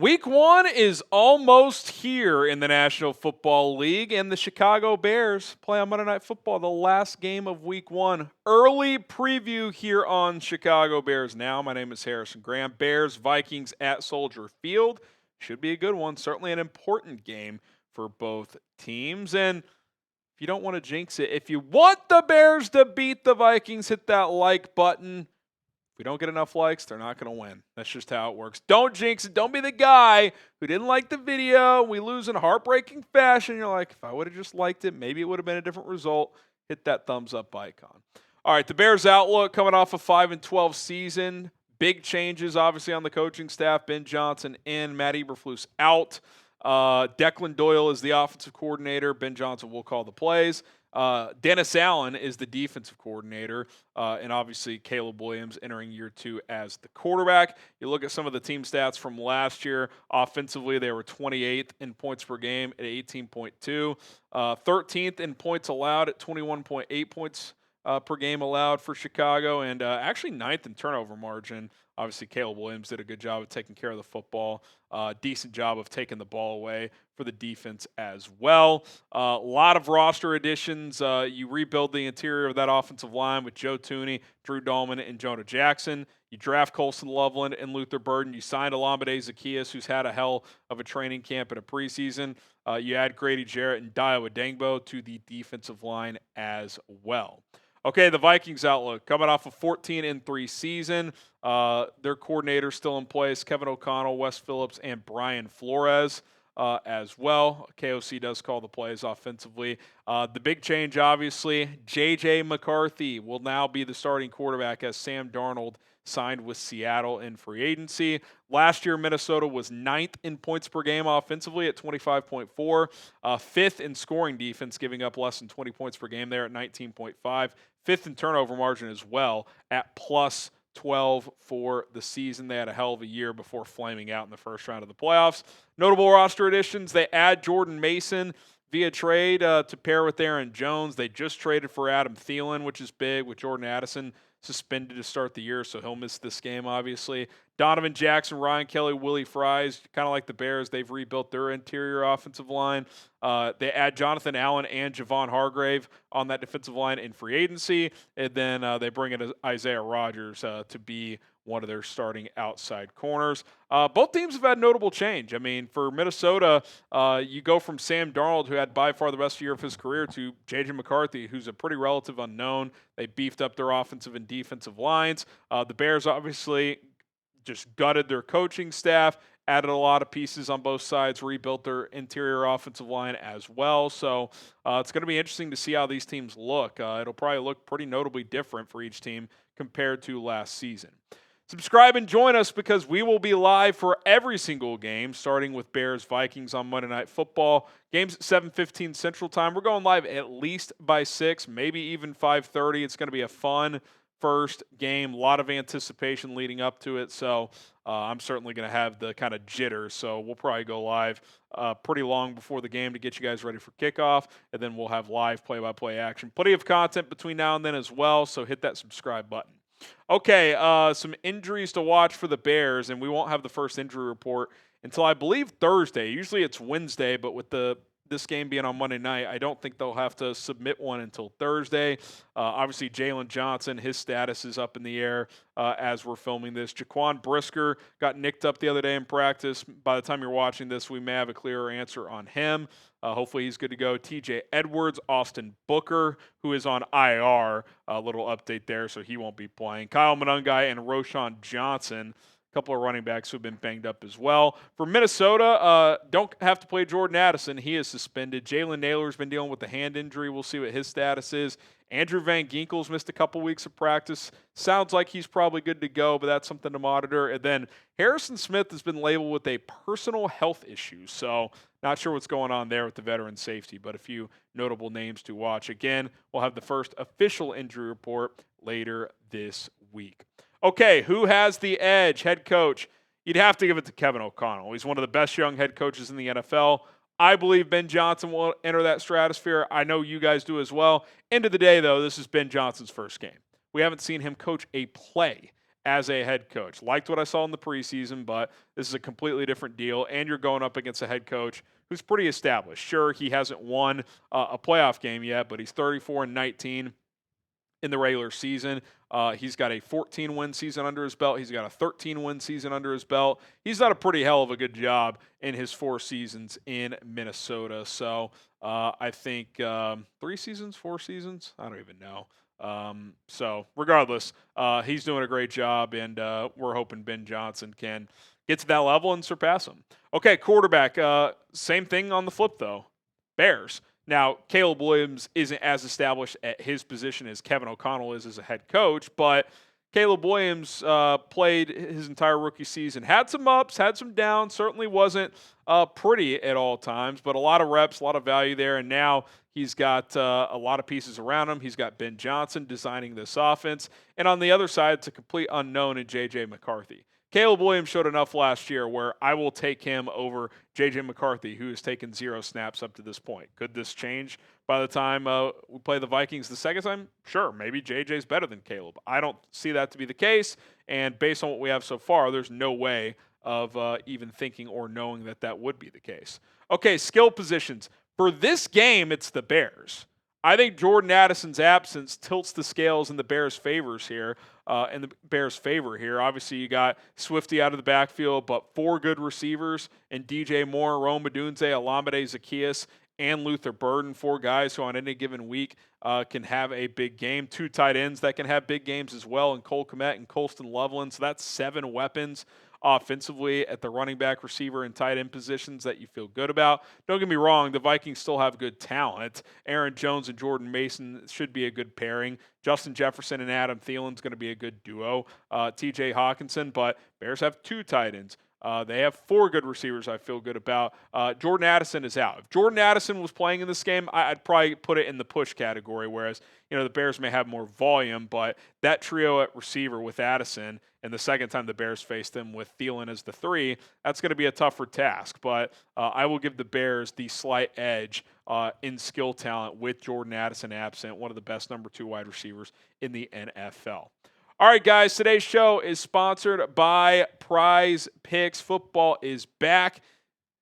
Week 1 is almost here in the National Football League, and the Chicago Bears play on Monday Night Football, the last game of Week 1. Early preview here on Chicago Bears Now. My name is Harrison Graham. Bears, Vikings at Soldier Field. Should be a good one. Certainly an important game for both teams. And if you don't want to jinx it, if you want the Bears to beat the Vikings, hit that like button. If we don't get enough likes, they're not going to win. That's just how it works. Don't jinx it. Don't be the guy who didn't like the video. We lose in heartbreaking fashion. You're like, if I would have just liked it, maybe it would have been a different result. Hit that thumbs up icon. All right, the Bears outlook coming off a 5-12 season. Big changes, obviously, on the coaching staff. Ben Johnson in, Matt Eberflus out. Declan Doyle is the offensive coordinator. Ben Johnson will call the plays. Dennis Allen is the defensive coordinator, and obviously Caleb Williams entering year 2 as the quarterback. You look at some of the team stats from last year. Offensively, they were 28th in points per game at 18.2, 13th in points allowed at 21.8 points per game allowed for Chicago, and actually 9th in turnover margin. Obviously, Caleb Williams did a good job of taking care of the football. Decent job of taking the ball away for the defense as well. A lot of roster additions. You rebuild the interior of that offensive line with Joe Thuney, Drew Dalman, and Jonah Jackson. You draft Colston Loveland and Luther Burden. You signed Olamide Zaccheaus, who's had a hell of a training camp and a preseason. You add Grady Jarrett and Dayo Odeyingbo to the defensive line as well. Okay, the Vikings outlook. Coming off a 14-3 season. Their coordinator still in place, Kevin O'Connell, Wes Phillips, and Brian Flores as well. KOC does call the plays offensively. The big change, obviously, J.J. McCarthy will now be the starting quarterback as Sam Darnold signed with Seattle in free agency. Last year, Minnesota was 9th in points per game offensively at 25.4, 5th in scoring defense, giving up less than 20 points per game there at 19.5, 5th in turnover margin as well at plus 12 for the season. They had a hell of a year before flaming out in the first round of the playoffs. Notable roster additions, they add Jordan Mason via trade to pair with Aaron Jones. They just traded for Adam Thielen, which is big, with Jordan Addison suspended to start the year, so he'll miss this game, obviously. Donovan Jackson, Ryan Kelly, Willie Fries, kind of like the Bears, they've rebuilt their interior offensive line. They add Jonathan Allen and Javon Hargrave on that defensive line in free agency, and then they bring in Isaiah Rodgers to be one of their starting outside corners. Both teams have had notable change. I mean, for Minnesota, you go from Sam Darnold, who had by far the best year of his career, to J.J. McCarthy, who's a pretty relative unknown. They beefed up their offensive and defensive lines. The Bears obviously just gutted their coaching staff, added a lot of pieces on both sides, rebuilt their interior offensive line as well. So it's going to be interesting to see how these teams look. It'll probably look pretty notably different for each team compared to last season. Subscribe and join us because we will be live for every single game, starting with Bears-Vikings on Monday Night Football. Games at 7:15 Central Time. We're going live at least by 6, maybe even 5:30. It's going to be a fun first game. A lot of anticipation leading up to it, so I'm certainly going to have the kind of jitters. So we'll probably go live pretty long before the game to get you guys ready for kickoff, and then we'll have live play-by-play action. Plenty of content between now and then as well, so hit that subscribe button. Okay, some injuries to watch for the Bears, and we won't have the first injury report until I believe Thursday. Usually it's Wednesday, but with this game being on Monday night, I don't think they'll have to submit one until Thursday. Obviously, Jaylon Johnson, his status is up in the air as we're filming this. Jaquan Brisker got nicked up the other day in practice. By the time you're watching this, we may have a clearer answer on him. Hopefully he's good to go. TJ Edwards, Austin Booker, who is on IR, a little update there, so he won't be playing. Kyle Monangai and Roschon Johnson, a couple of running backs who have been banged up as well. For Minnesota, don't have to play Jordan Addison. He is suspended. Jalen Nailor has been dealing with a hand injury. We'll see what his status is. Andrew Van Ginkel's missed a couple weeks of practice. Sounds like he's probably good to go, but that's something to monitor. And then Harrison Smith has been labeled with a personal health issue, so not sure what's going on there with the veteran safety, but a few notable names to watch. Again, we'll have the first official injury report later this week. Okay, who has the edge? Head coach. You'd have to give it to Kevin O'Connell. He's one of the best young head coaches in the NFL. I believe Ben Johnson will enter that stratosphere. I know you guys do as well. End of the day, though, this is Ben Johnson's first game. We haven't seen him coach a play as a head coach. Liked what I saw in the preseason, but this is a completely different deal, and you're going up against a head coach who's pretty established. Sure, he hasn't won a playoff game yet, but he's 34-19 in the regular season. He's got a 14-win season under his belt. He's got a 13-win season under his belt. He's done a pretty hell of a good job in his 4 seasons in Minnesota. So I think 3 seasons, 4 seasons? I don't even know. So regardless, he's doing a great job, and we're hoping Ben Johnson can get to that level and surpass him. Okay, quarterback. Same thing on the flip, though. Bears. Now, Caleb Williams isn't as established at his position as Kevin O'Connell is as a head coach, but Caleb Williams played his entire rookie season. Had some ups, had some downs, certainly wasn't pretty at all times, but a lot of reps, a lot of value there, and now he's got a lot of pieces around him. He's got Ben Johnson designing this offense, and on the other side, it's a complete unknown in J.J. McCarthy. Caleb Williams showed enough last year where I will take him over J.J. McCarthy, who has taken 0 snaps up to this point. Could this change by the time we play the Vikings the second time? Sure, maybe J.J.'s better than Caleb. I don't see that to be the case, and based on what we have so far, there's no way of even thinking or knowing that that would be the case. Okay, skill positions. For this game, it's the Bears. I think Jordan Addison's absence tilts the scales in the Bears' favor here. Obviously, you got Swifty out of the backfield, but 4 good receivers and DJ Moore, Rome Odunze, Olamide Zaccheaus, and Luther Burden, 4 guys who on any given week can have a big game. 2 tight ends that can have big games as well, and Cole Kmet and Colston Loveland. So that's 7 weapons offensively at the running back, receiver, and tight end positions that you feel good about. Don't get me wrong, the Vikings still have good talent. Aaron Jones and Jordan Mason should be a good pairing. Justin Jefferson and Adam Thielen's going to be a good duo. TJ Hawkinson, but Bears have 2 tight ends. They have 4 good receivers I feel good about. Jordan Addison is out. If Jordan Addison was playing in this game, I'd probably put it in the push category, whereas the Bears may have more volume, but that trio at receiver with Addison, and the second time the Bears faced them with Thielen as the 3, that's going to be a tougher task. But I will give the Bears the slight edge in skill talent with Jordan Addison absent, one of the best number 2 wide receivers in the NFL. All right, guys, today's show is sponsored by Prize Picks. Football is back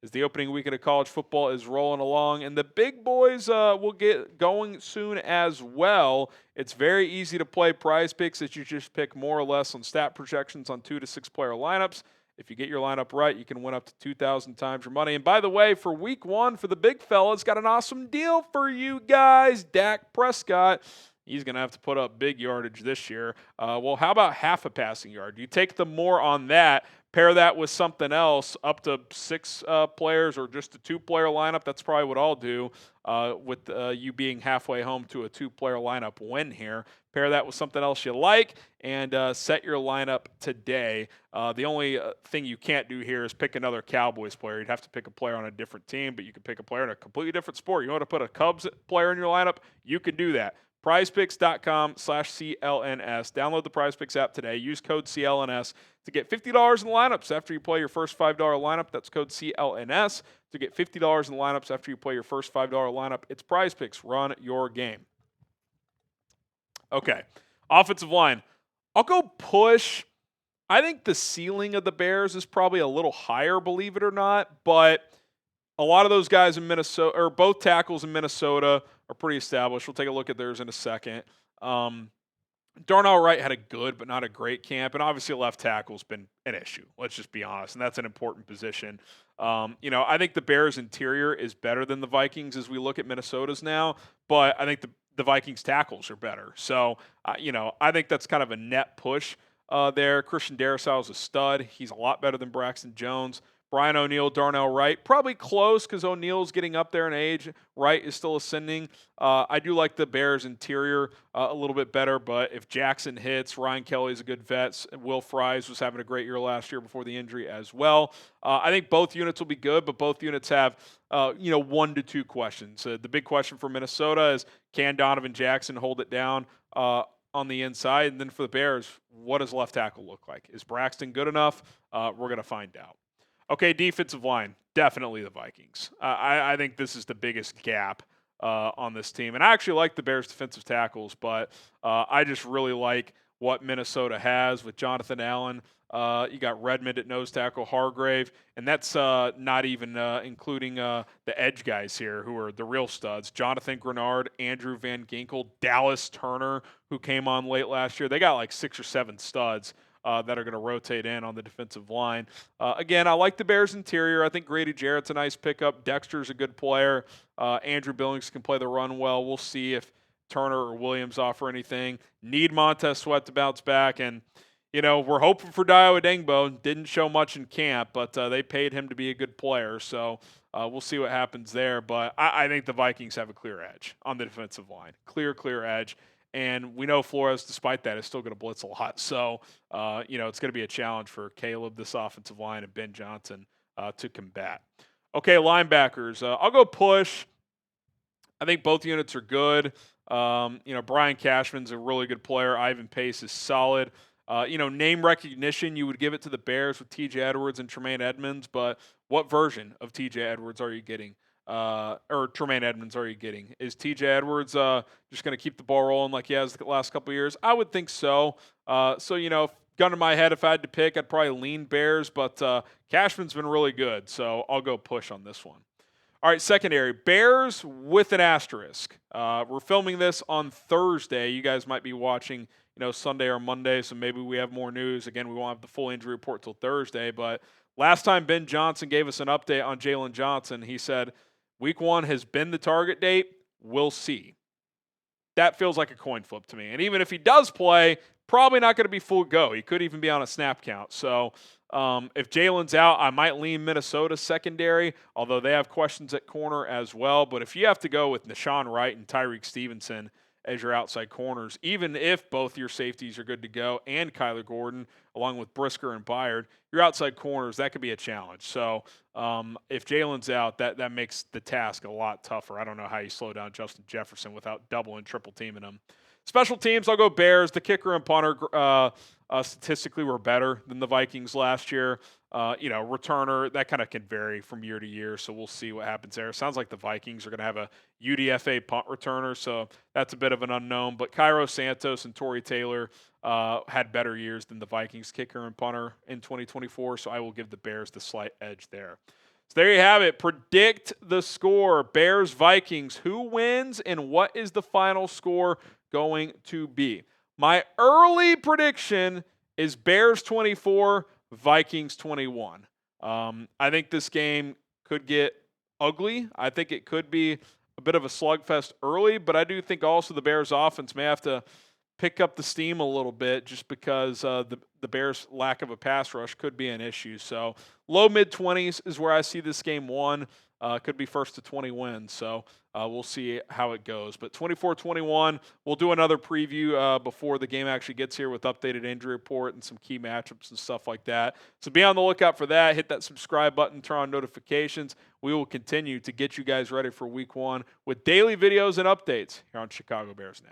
as the opening weekend of college football is rolling along, and the big boys will get going soon as well. It's very easy to play Prize Picks as you just pick more or less on stat projections on 2 to 6 player lineups. If you get your lineup right, you can win up to 2,000 times your money. And by the way, for week 1, for the big fellas, got an awesome deal for you guys. Dak Prescott. He's going to have to put up big yardage this year. Well, how about half a passing yard? You take the more on that, pair that with something else, up to 6 players or just a 2-player lineup. That's probably what I'll do with you being halfway home to a 2-player lineup win here. Pair that with something else you like and set your lineup today. The only thing you can't do here is pick another Cowboys player. You'd have to pick a player on a different team, but you can pick a player in a completely different sport. You want to put a Cubs player in your lineup? You can do that. PrizePicks.com/CLNS. Download the PrizePicks app today. Use code CLNS to get $50 in lineups after you play your first $5 lineup. That's code CLNS to get $50 in lineups after you play your first $5 lineup. It's PrizePicks. Run your game. Okay, offensive line. I'll go push. I think the ceiling of the Bears is probably a little higher, believe it or not, but a lot of those guys in Minnesota, or both tackles in Minnesota, are pretty established. We'll take a look at theirs in a second. Darnell Wright had a good but not a great camp, and obviously left tackle's been an issue. Let's just be honest, and that's an important position. I think the Bears' interior is better than the Vikings as we look at Minnesota's now, but I think the Vikings' tackles are better. So, I think that's kind of a net push there. Christian Darrisaw is a stud. He's a lot better than Braxton Jones. Brian O'Neill, Darnell Wright, probably close because O'Neill's getting up there in age. Wright is still ascending. I do like the Bears' interior a little bit better, but if Jackson hits, Ryan Kelly's a good vet. Will Fries was having a great year last year before the injury as well. I think both units will be good, but both units have 1 to 2 questions. The big question for Minnesota is, can Donovan Jackson hold it down on the inside? And then for the Bears, what does left tackle look like? Is Braxton good enough? We're going to find out. Okay, defensive line, definitely the Vikings. I think this is the biggest gap on this team. And I actually like the Bears' defensive tackles, but I just really like what Minnesota has with Jonathan Allen. You got Redmond at nose tackle, Hargrave, and that's not even including the edge guys here who are the real studs. Jonathan Grenard, Andrew Van Ginkel, Dallas Turner, who came on late last year. They got like 6 or 7 studs that are going to rotate in on the defensive line. Again, I like the Bears' interior. I think Grady Jarrett's a nice pickup. Dexter's a good player. Andrew Billings can play the run well. We'll see if Turner or Williams offer anything. Need Montez Sweat to bounce back, and we're hoping for Dayo Odeyingbo. Didn't show much in camp, but they paid him to be a good player, so we'll see what happens there. But I think the Vikings have a clear edge on the defensive line. Clear edge. And we know Flores, despite that, is still going to blitz a lot. So, it's going to be a challenge for Caleb, this offensive line, and Ben Johnson to combat. Okay, linebackers. I'll go push. I think both units are good. Brian Cashman's a really good player. Ivan Pace is solid. Name recognition, you would give it to the Bears with TJ Edwards and Tremaine Edmonds, but what version of TJ Edwards are you getting? Or Tremaine Edmonds are you getting? Is TJ Edwards just going to keep the ball rolling like he has the last couple of years? I would think so. Gun to my head, if I had to pick, I'd probably lean Bears, but Cashman's been really good, so I'll go push on this one. All right, secondary. Bears with an asterisk. We're filming this on Thursday. You guys might be watching Sunday or Monday, so maybe we have more news. Again, we won't have the full injury report till Thursday, but last time Ben Johnson gave us an update on Jaylon Johnson, he said, Week 1 has been the target date. We'll see. That feels like a coin flip to me. And even if he does play, probably not going to be full go. He could even be on a snap count. So if Jalen's out, I might lean Minnesota secondary, although they have questions at corner as well. But if you have to go with Nashawn Wright and Tyreek Stevenson as your outside corners, even if both your safeties are good to go and Kyler Gordon, along with Brisker and Byard, your outside corners, that could be a challenge. So if Jalen's out, that makes the task a lot tougher. I don't know how you slow down Justin Jefferson without double and triple teaming him. Special teams, I'll go Bears. The kicker and punter statistically were better than the Vikings last year. Returner, that kind of can vary from year to year, so we'll see what happens there. Sounds like the Vikings are going to have a UDFA punt returner, so that's a bit of an unknown. But Cairo Santos and Torrey Taylor had better years than the Vikings kicker and punter in 2024, so I will give the Bears the slight edge there. So there you have it. Predict the score. Bears-Vikings. Who wins and what is the final score going to be? My early prediction is Bears 24, Vikings 21. I think this game could get ugly. I think it could be a bit of a slugfest early, but I do think also the Bears offense may have to pick up the steam a little bit just because the Bears' lack of a pass rush could be an issue. So low mid-20s is where I see this game won. Could be first to 20 wins. So we'll see how it goes. But 24-21, we'll do another preview before the game actually gets here with updated injury report and some key matchups and stuff like that. So be on the lookout for that. Hit that subscribe button, turn on notifications. We will continue to get you guys ready for Week 1 with daily videos and updates here on Chicago Bears Now.